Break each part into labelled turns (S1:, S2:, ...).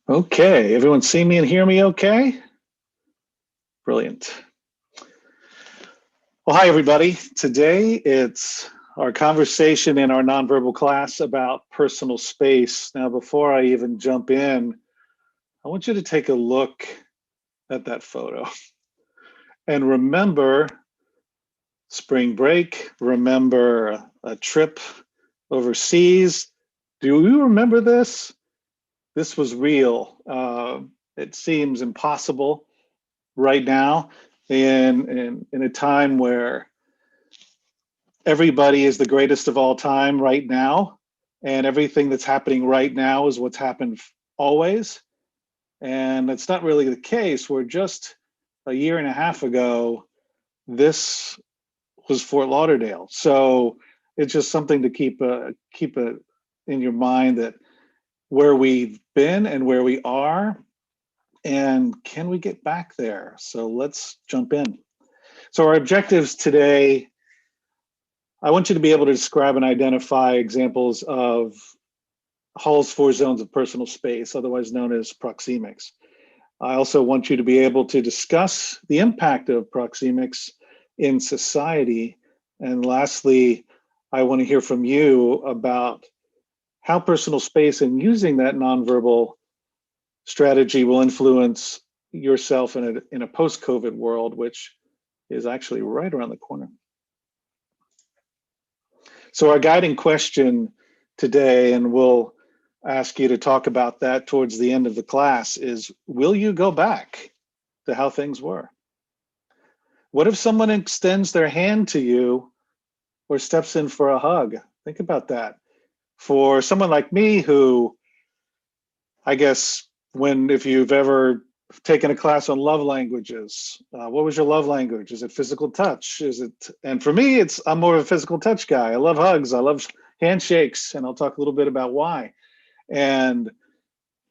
S1: Okay, everyone see me and hear me okay? Brilliant. Well, hi, everybody. Today it's our conversation in our nonverbal class about personal space. Now, before I even jump in, I want you to take a look at that photo and remember spring break, remember a trip overseas. Do you remember this? This was real. It seems impossible right now in a time where everybody is the greatest of all time right now, and everything that's happening right now is what's happened always. And that's not really the case. We're just a year and a half ago, this was Fort Lauderdale. So it's just something to keep in your mind that where we've been and where we are, and can we get back there? So let's jump in. So our objectives today, I want you to be able to describe and identify examples of Hall's four zones of personal space, otherwise known as proxemics. I also want you to be able to discuss the impact of proxemics in society. And lastly, I want to hear from you about how personal space and using that nonverbal strategy will influence yourself in a post-COVID world, which is actually right around the corner. So our guiding question today, and we'll ask you to talk about that towards the end of the class, is will you go back to how things were? What if someone extends their hand to you or steps in for a hug? Think about that. For someone like me who, I guess, if you've ever taken a class on love languages, what was your love language? Is it physical touch? And for me, I'm more of a physical touch guy. I love hugs, I love handshakes, and I'll talk a little bit about why. And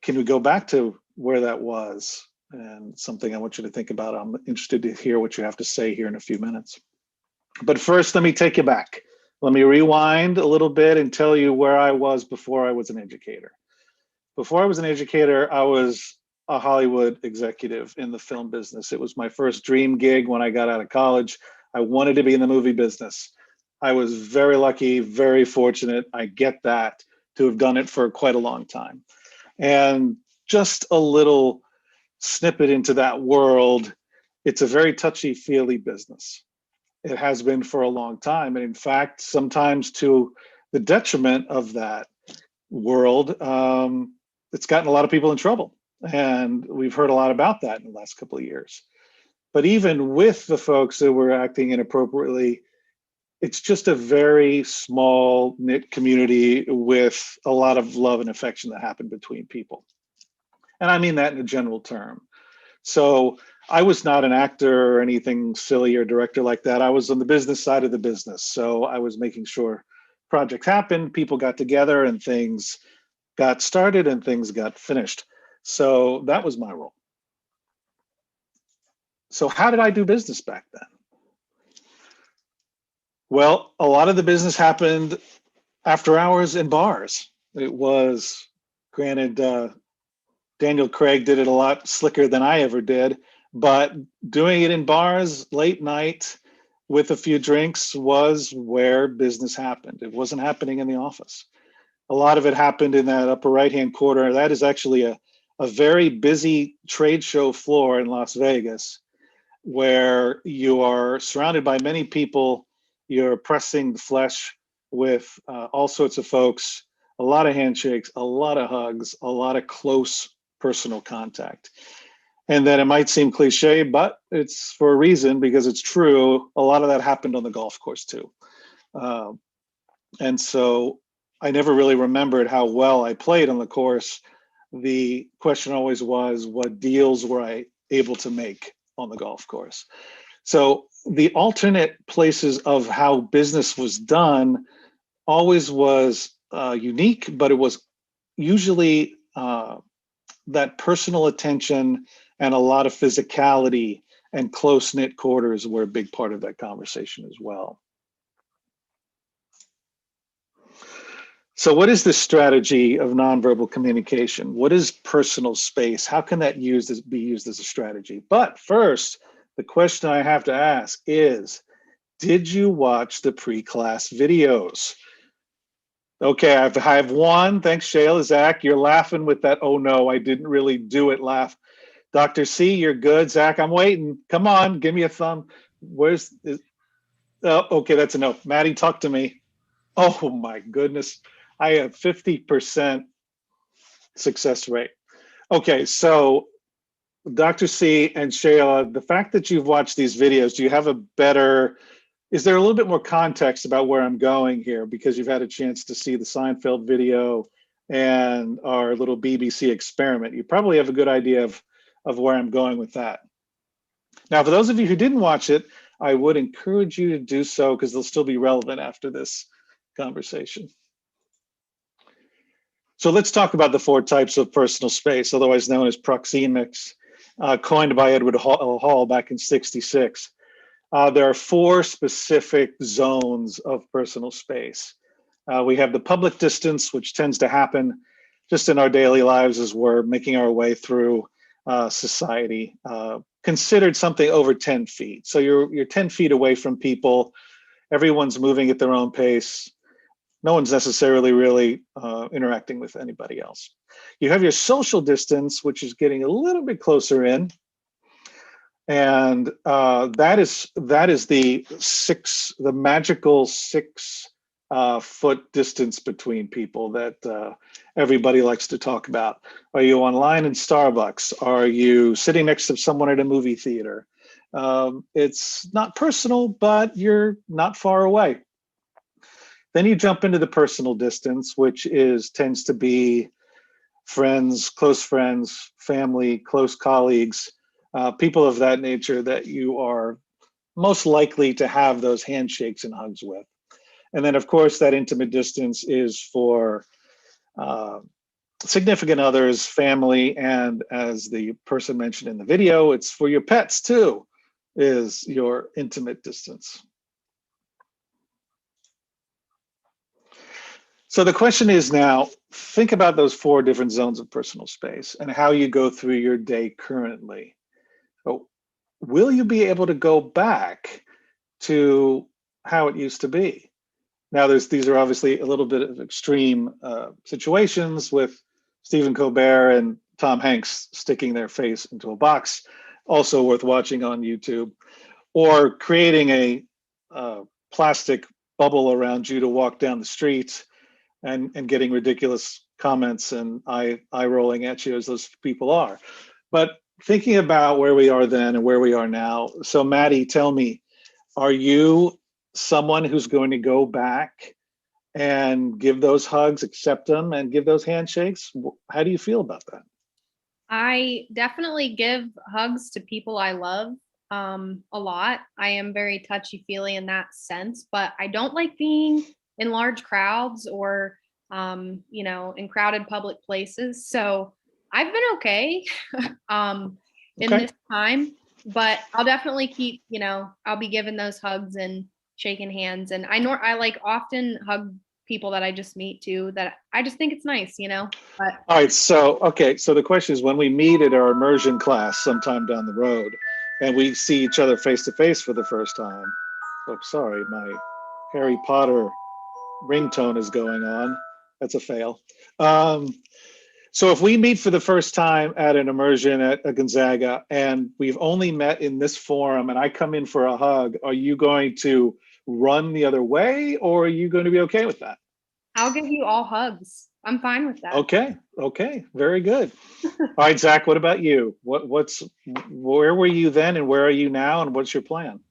S1: can we go back to where that was? And something I want you to think about. I'm interested to hear what you have to say here in a few minutes. But first, let me take you back. Let me rewind a little bit and tell you where I was before I was an educator. Before I was an educator, I was a Hollywood executive in the film business. It was my first dream gig when I got out of college. I wanted to be in the movie business. I was very lucky, very fortunate. I get that, to have done it for quite a long time. And just a little snippet into that world, it's a very touchy-feely business. It has been for a long time. And in fact, sometimes to the detriment of that world, it's gotten a lot of people in trouble. And we've heard a lot about that in the last couple of years. But even with the folks that were acting inappropriately, it's just a very small knit community with a lot of love and affection that happened between people. And I mean that in a general term. So I was not an actor or anything silly or director like that. I was on the business side of the business. So I was making sure projects happened, people got together, and things got started and things got finished. So that was my role. So how did I do business back then? Well, a lot of the business happened after hours in bars. It was, granted, Daniel Craig did it a lot slicker than I ever did, but doing it in bars late night with a few drinks was where business happened. It wasn't happening in the office. A lot of it happened in that upper right-hand corner. That is actually a very busy trade show floor in Las Vegas, where you are surrounded by many people. You're pressing the flesh with all sorts of folks, a lot of handshakes, a lot of hugs, a lot of close personal contact. And then it might seem cliche, but it's for a reason, because it's true. A lot of that happened on the golf course too. And so I never really remembered how well I played on the course. The question always was, what deals were I able to make on the golf course? So the alternate places of how business was done always was unique, but it was usually that personal attention and a lot of physicality and close-knit quarters were a big part of that conversation as well. So what is the strategy of nonverbal communication? What is personal space? How can that be used as a strategy? But first, the question I have to ask is, did you watch the pre-class videos? Okay, I have one. Thanks, Shayla. Zach, you're laughing with that, oh no, I didn't really do it laugh. Dr. C, you're good. Zach, I'm waiting. Come on, give me a thumb. Oh, okay, that's enough. Maddie, talk to me. Oh my goodness. I have 50% success rate. Okay, so Dr. C and Shayla, the fact that you've watched these videos, do you have is there a little bit more context about where I'm going here because you've had a chance to see the Seinfeld video and our little BBC experiment? You probably have a good idea of where I'm going with that. Now, for those of you who didn't watch it, I would encourage you to do so because they'll still be relevant after this conversation. So let's talk about the 4 types of personal space, otherwise known as proxemics, coined by Edward Hall back in '66. There are 4 specific zones of personal space. We have the public distance, which tends to happen just in our daily lives as we're making our way through society, considered something over 10 feet. So you're 10 feet away from people. Everyone's moving at their own pace. No one's necessarily really interacting with anybody else. You have your social distance, which is getting a little bit closer in. And that is the magical 6 foot distance between people that everybody likes to talk about. Are you online in Starbucks? Are you sitting next to someone at a movie theater? It's not personal, but you're not far away. Then you jump into the personal distance, which tends to be friends, close friends, family, close colleagues, people of that nature that you are most likely to have those handshakes and hugs with. And then, of course, that intimate distance is for significant others, family, and as the person mentioned in the video, it's for your pets too, is your intimate distance. So the question is now, think about those 4 different zones of personal space and how you go through your day currently. So will you be able to go back to how it used to be? Now, these are obviously a little bit of extreme situations with Stephen Colbert and Tom Hanks sticking their face into a box, also worth watching on YouTube, or creating a plastic bubble around you to walk down the street and getting ridiculous comments and eye rolling at you as those people are. But thinking about where we are then and where we are now. So Maddie, tell me, are you someone who's going to go back and give those hugs, accept them, and give those handshakes? How do you feel about that?
S2: I definitely give hugs to people I love a lot. I am very touchy-feely in that sense, but I don't like being in large crowds or in crowded public places. So I've been okay in this time, but I'll definitely keep, I'll be giving those hugs and shaking hands. And I like often hug people that I just meet too, that I just think it's nice, But
S1: all right, so the question is, when we meet at our immersion class sometime down the road and we see each other face to face for the first time. Oh, sorry, my Harry Potter ringtone is going on. That's a fail. So if we meet for the first time at an immersion at a Gonzaga and we've only met in this forum and I come in for a hug, are you going to run the other way or are you going to be okay with that?
S2: I'll give you all hugs. I'm fine with that.
S1: Okay, very good. All right, Zach, what about you? Where were you then and where are you now and what's your plan?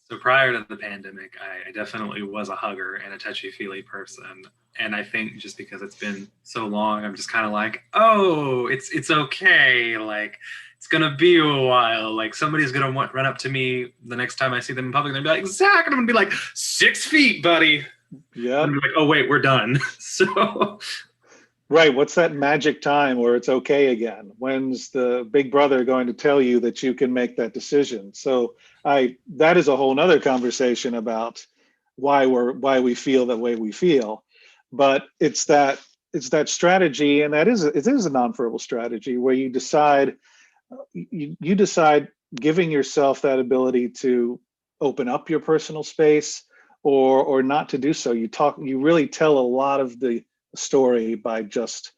S3: So prior to the pandemic, I definitely was a hugger and a touchy-feely person. And I think just because it's been so long, I'm just kind of like, oh, it's okay. Like, it's going to be a while. Like, somebody's going to run up to me the next time I see them in public. And they'll be like, Zach, and I'm going to be like, 6 feet, buddy.
S1: Yeah.
S3: And I'm like, oh, wait, we're done. So...
S1: Right. What's that magic time where it's okay again? When's the big brother going to tell you that you can make that decision? So that is a whole nother conversation about why we feel the way we feel. but it's that strategy, and it is a nonverbal strategy where you decide giving yourself that ability to open up your personal space or not to do so. You really tell a lot of the story by just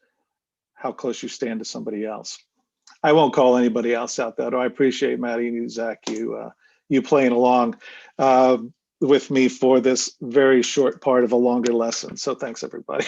S1: how close you stand to somebody else. I won't call anybody else out though. I appreciate Maddie and you, Zach, you playing along with me for this very short part of a longer lesson. So thanks everybody.